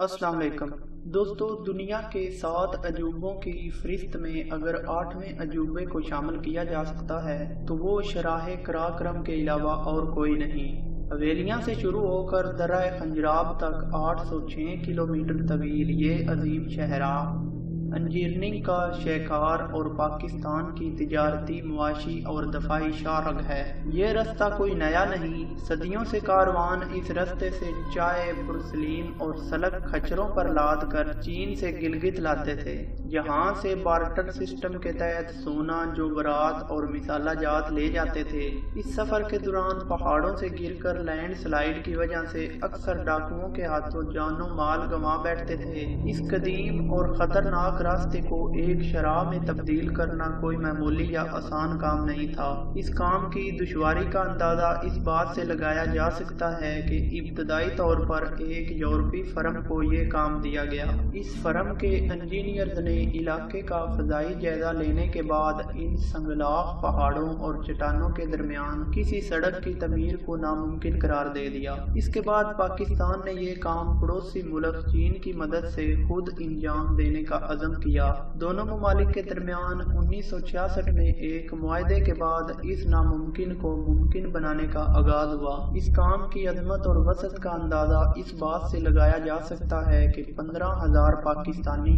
अस्सलाम वालेकुम दोस्तों, दुनिया के 7 अजूबों की फहरिस्त में अगर 8वें अजूबे को शामिल किया जा सकता है तो वो शराह कराक्रम के अलावा और कोई नहीं। हवेलियां से शुरू होकर दर्रा खंजराब तक 806 किलोमीटर तवील ये अजीम शहरा इंजीनियरिंग का शहकार और पाकिस्तान की तिजारती, मुआशी और दफाई शाहरग है। ये रास्ता कोई नया नहीं, सदियों से कारवान इस रास्ते से चाय, पुरसलीन और सलग खच्चरों पर लाद कर चीन से गिलगित लाते थे, जहाँ से बार्टर सिस्टम के तहत सोना, जोवरात और मिसाला जात ले जाते थे। इस सफर के दौरान पहाड़ों से गिरकर लैंड स्लाइड की वजह से अक्सर डाकुओं के हाथों जानो माल गंवा बैठते थे। इस कदीम और खतरनाक रास्ते को एक शराह में तब्दील करना कोई मामूली या आसान काम नहीं था। इस काम की दुश्वारी का अंदाजा इस बात से लगाया जा सकता है कि इब्तदाई तौर पर एक यूरोपी फर्म को ये काम दिया गया। इस फर्म के इंजीनियर्स ने इलाके का फजाई जायजा लेने के बाद इन संगलाख पहाड़ों और चट्टानों के दरमियान किसी सड़क की तमीर को नामुमकिन करार दे दिया। इसके बाद पाकिस्तान ने ये काम पड़ोसी मुल्क चीन की मदद से खुद अंजाम देने का अज़म किया। दोनों ममालिक के दरमियान 1966 में एक मुआहदे के बाद इस नामुमकिन को मुमकिन बनाने का आगाज हुआ। इस काम की अजमत और वसत का अंदाजा इस बात से लगाया जा सकता है कि 15,000 पाकिस्तानी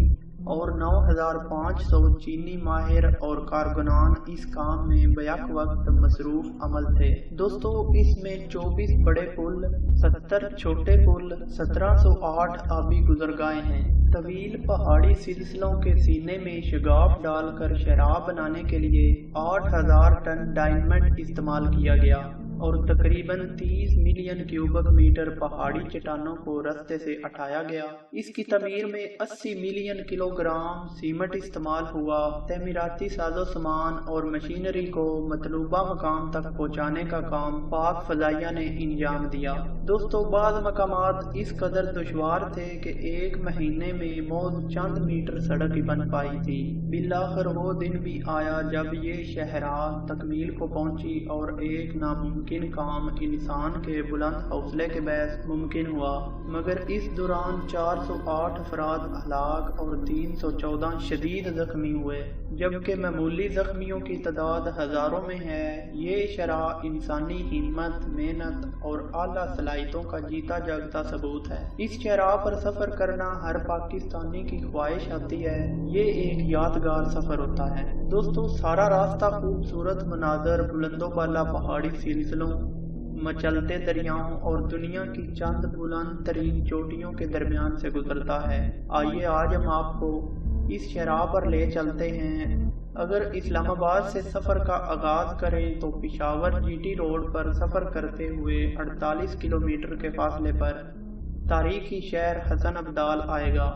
और 9,500 चीनी माहिर और कारकुनान इस काम में बैक वक्त मसरूफ अमल थे। दोस्तों, इसमें 24 बड़े पुल, 70 छोटे पुल, 1708 आबी गुजरगाहें हैं। तवील पहाड़ी सिलसिलों के सीने में शगाफ डालकर शराब बनाने के लिए 8,000 टन डायमंड इस्तेमाल किया गया और तकरीबन 30 मिलियन क्यूबिक मीटर पहाड़ी चट्टानों को रास्ते से हटाया गया। इसकी तमीर में 80 मिलियन किलोग्राम सीमेंट इस्तेमाल हुआ। तमीराती साजो सामान और मशीनरी को मतलूबा मकाम तक पहुँचाने का काम पाक फजाइया ने इंजाम दिया। दोस्तों, बाद मकामात इस कदर दुश्वार थे कि एक महीने में मौज चंद मीटर सड़क ही बन पाई थी। बिलाखिर वो दिन भी आया जब ये शहरा तकमील को पहुंची और एक नामुमकिन काम इंसान के बुलंद हौसले के बहस मुमकिन हुआ। मगर इस दौरान 408 अफराद हलाक और 314 शदीद जख्मी हुए, जबकि मामूली जख्मियों की तादाद हजारों में है। ये शरह इंसानी हिम्मत, मेहनत और आला सलाहियतों का जीता जागता सबूत है। इस शरह पर सफर करना हर पाकिस्तानी की ख्वाहिश आती है। ये एक यादगार सफर होता है। दोस्तों, सारा रास्ता खूबसूरत मनाजर, बुलंदो बाला पहाड़ी सिलसिलों, मचलते दरियाओं और दुनिया की चंद बुलंद तरीन चोटियों के दरमियान से गुजरता है। आइए आज हम आपको इस शराह पर ले चलते हैं। अगर इस्लामाबाद से सफ़र का आगाज करें तो पिशावर जीटी रोड पर सफ़र करते हुए 48 किलोमीटर के फासले पर तारीखी शहर हसन अब्दाल आएगा,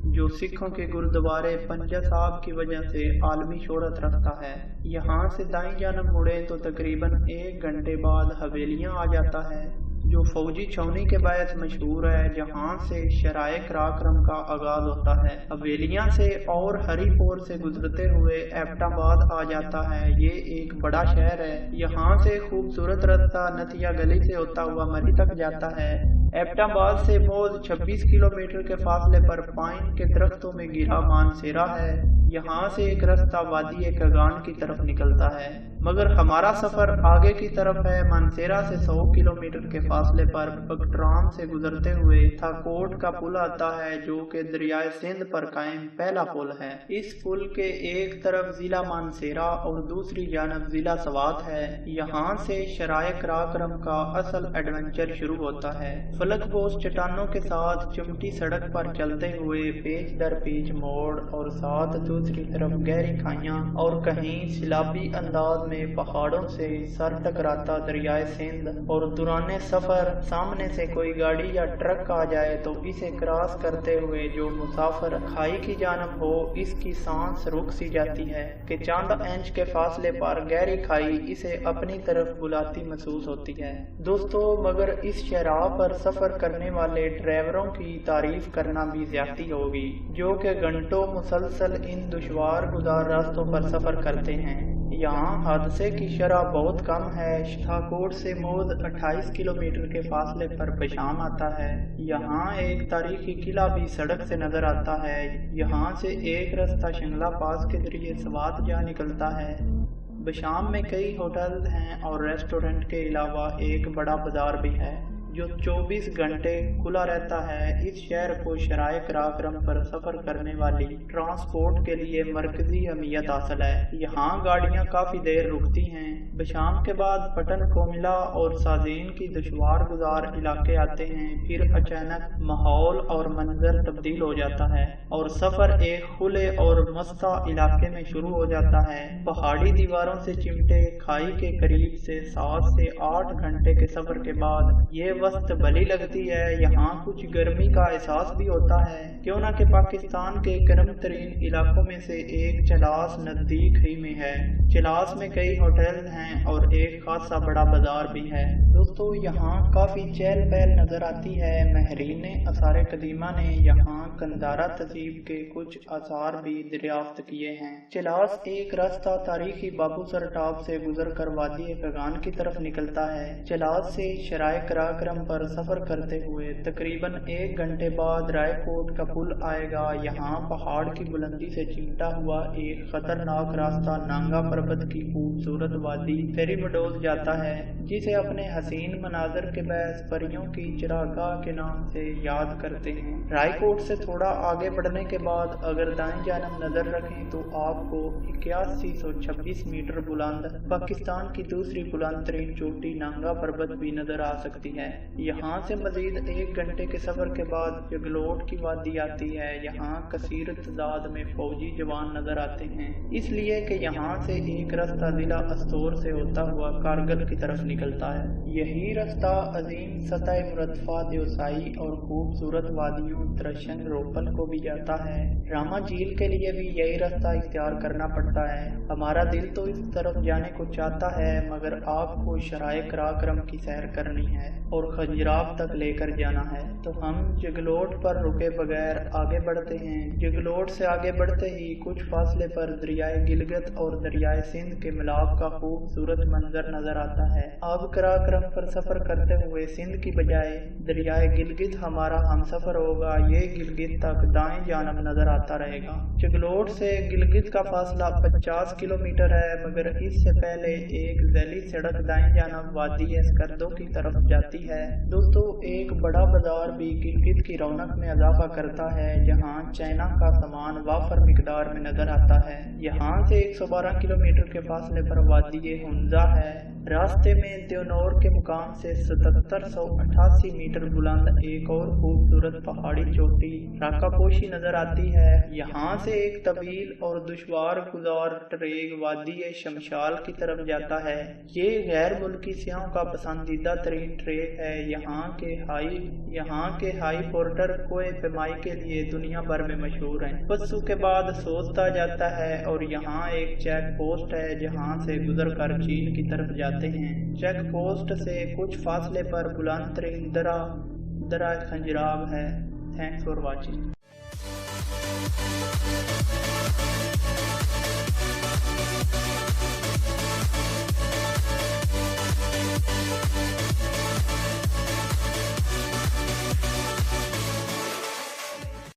जो सिखों के गुरुद्वारे पंजा साहब की वजह से आलमी शोहरत रखता है। यहाँ से दाईं जानब मुड़े तो तकरीबन 1 घंटे बाद हवेलियाँ आ जाता है, जो फौजी छावनी के बायस मशहूर है, जहाँ से शराए कराक्रम का आगाज होता है। हवेलियाँ से और हरीपुर से गुजरते हुए एबटाबाद आ जाता है। ये एक बड़ा शहर है। यहाँ से खूबसूरत रास्ता नतिया गली से होता हुआ मरी तक जाता है। एबटाबाद से मौज 26 किलोमीटर के फासले पर पाइन के दरख्तों में घिरा मानसेरा है। यहाँ से एक रास्ता वादी कगान की तरफ निकलता है, मगर हमारा सफर आगे की तरफ है। मानसेरा से 100 किलोमीटर के फासले पर बगट्राम से गुजरते हुए थाकोट का पुल आता है, जो कि दरियाए सिंध पर कायम पहला पुल है। इस पुल के एक तरफ जिला मानसेरा और दूसरी जानब जिला सवात है। यहाँ से शराय कराक्रम का असल एडवेंचर शुरू होता है। फलकबोस चट्टानों के साथ चुमटी सड़क पर चलते हुए पेच दर पेच मोड़ और साथ दूसरी तरफ गहरी खाइयां और कहीं सिलाबी अंदाज में पहाड़ों से सर टकराता दरियाए सिंध। और दुराने सफर सामने से कोई गाड़ी या ट्रक आ जाए तो इसे क्रॉस करते हुए जो मुसाफिर खाई की जानब हो, इसकी सांस रुक सी जाती है कि चंद इंच के फासले पर गहरी खाई इसे अपनी तरफ बुलाती महसूस होती है। दोस्तों, मगर इस शराह पर सफर करने वाले ड्राइवरों की तारीफ करना भी ज्यादती होगी, जो कि घंटों मुसलसल इन दुश्वार गुजार रास्तों पर सफर करते हैं। यहाँ हादसे की शरह बहुत कम है। शाहकोट से मौद 28 किलोमीटर के फासले पर बशाम आता है। यहाँ एक तारीखी किला भी सड़क से नजर आता है। यहाँ से एक रास्ता शिंगला पास के जरिए स्वात जा निकलता है। बशाम में कई होटल हैं और रेस्टोरेंट के अलावा एक बड़ा बाजार भी है जो 24 घंटे खुला रहता है। इस शहर को शराय कराक्रम पर सफर करने वाली ट्रांसपोर्ट के लिए मरकजी अहमियत हासिल है। यहाँ गाड़ियाँ काफी देर रुकती हैं। बशाम के बाद पटन कोमिला और साजीन की दुश्वार गुजार इलाके आते हैं। फिर अचानक माहौल और मंजर तब्दील हो जाता है और सफर एक खुले और मस्ता इलाके में शुरू हो जाता है। पहाड़ी दीवारों से चिमटे खाई के करीब से 7 से 8 घंटे के सफर के बाद ये वक्त भली लगती है। यहाँ कुछ गर्मी का एहसास भी होता है, क्यों ना कि पाकिस्तान के गर्म तरीन इलाकों में से एक चलास नजदीक ही में है। चलास में कई होटल हैं और एक खासा बड़ा बाजार भी है। दोस्तों, यहाँ काफी चहल पहल नजर आती है। महरीन आसार कदीमा ने यहाँ कंदारा तहजीब के कुछ आसार भी दरियाफ्त किए हैं। चलास एक रास्ता तारीखी बाबूसर टॉप से गुजर कर वादी फगान की तरफ निकलता है। चलास से शराय कराक्रम पर सफर करते हुए तकरीबन 1 घंटे बाद रायकोट का पुल आएगा। यहाँ पहाड़ की बुलंदी से चिमटा हुआ एक खतरनाक रास्ता नांगा पर्वत की खूबसूरत वादी फेरीमडोल जाता है, जिसे अपने हसीन मनाजर के बहस परियों की चिरागाह के नाम से याद करते हैं। रायकोट से थोड़ा आगे बढ़ने के बाद अगर दाएं जानब नजर रखें तो आपको 8126 मीटर बुलंद पाकिस्तान की दूसरी बुलंद तरीन चोटी नांगा पर्वत भी नजर आ सकती है। यहाँ से मजीद 1 घंटे के सफर के बाद जगलोट की वादी आती है। यहाँ कसीर तादाद में फौजी जवान नजर आते हैं, इसलिए कि यहाँ से एक रास्ता जिला अस्तोर से होता हुआ कारगिल की तरफ निकलता है। यही रास्ता अजीम सतह मुरतफा देवसाई और खूबसूरत वादियों तरशन रोपन को भी जाता है। रामा झील के लिए भी यही रास्ता इख्तियार करना पड़ता है। हमारा दिल तो इस तरफ जाने को चाहता है, मगर आपको शराय कराक्रम की सैर करनी है और खजराब तक लेकर जाना है, तो हम जगलोट पर रुके बगैर आगे बढ़ते हैं। जगलोट से आगे बढ़ते ही कुछ फासले पर दरियाए गिलगित और दरियाए सिंध के मिलाप का खूबसूरत मंजर नजर आता है। अब कराक्रम पर सफर करते हुए सिंध की बजाय दरियाए गिलगित हमारा हम सफर होगा। ये गिलगित तक दाएं जानब नजर आता रहेगा। जगलोट से गिलगित का फासला 50 किलोमीटर है, मगर इससे पहले एक जैली सड़क दाएं जानब वादी स्कर्दो की तरफ जाती है। दोस्तों, एक बड़ा बाजार भी गिलगित की रौनक में इजाफा करता है, जहाँ चाइना का सामान वाफर मिकदार में नजर आता है। यहाँ से 112 किलोमीटर के फासले पर वादी हुंजा है। रास्ते में देवनौर के मुकाम से 7788 मीटर बुलंद एक और खूबसूरत पहाड़ी चोटी राकापोशी नजर आती है। यहाँ से एक तवील और दुश्वार गुजार ट्रेक वादी शमशाल की तरफ जाता है। ये गैर मुल्की सियाहों का पसंदीदा तरीन ट्रेक है। यहाँ के हाई पोर्टर कोए पैमाई के लिए दुनिया भर में मशहूर हैं। पस्सू के बाद सोचता जाता है और यहाँ एक चेक पोस्ट है, जहाँ से गुजर कर चीन की तरफ जाते हैं। चेक पोस्ट से कुछ फासले पर बुलंद तरीन दरा खंजराब है। Thanks for watching.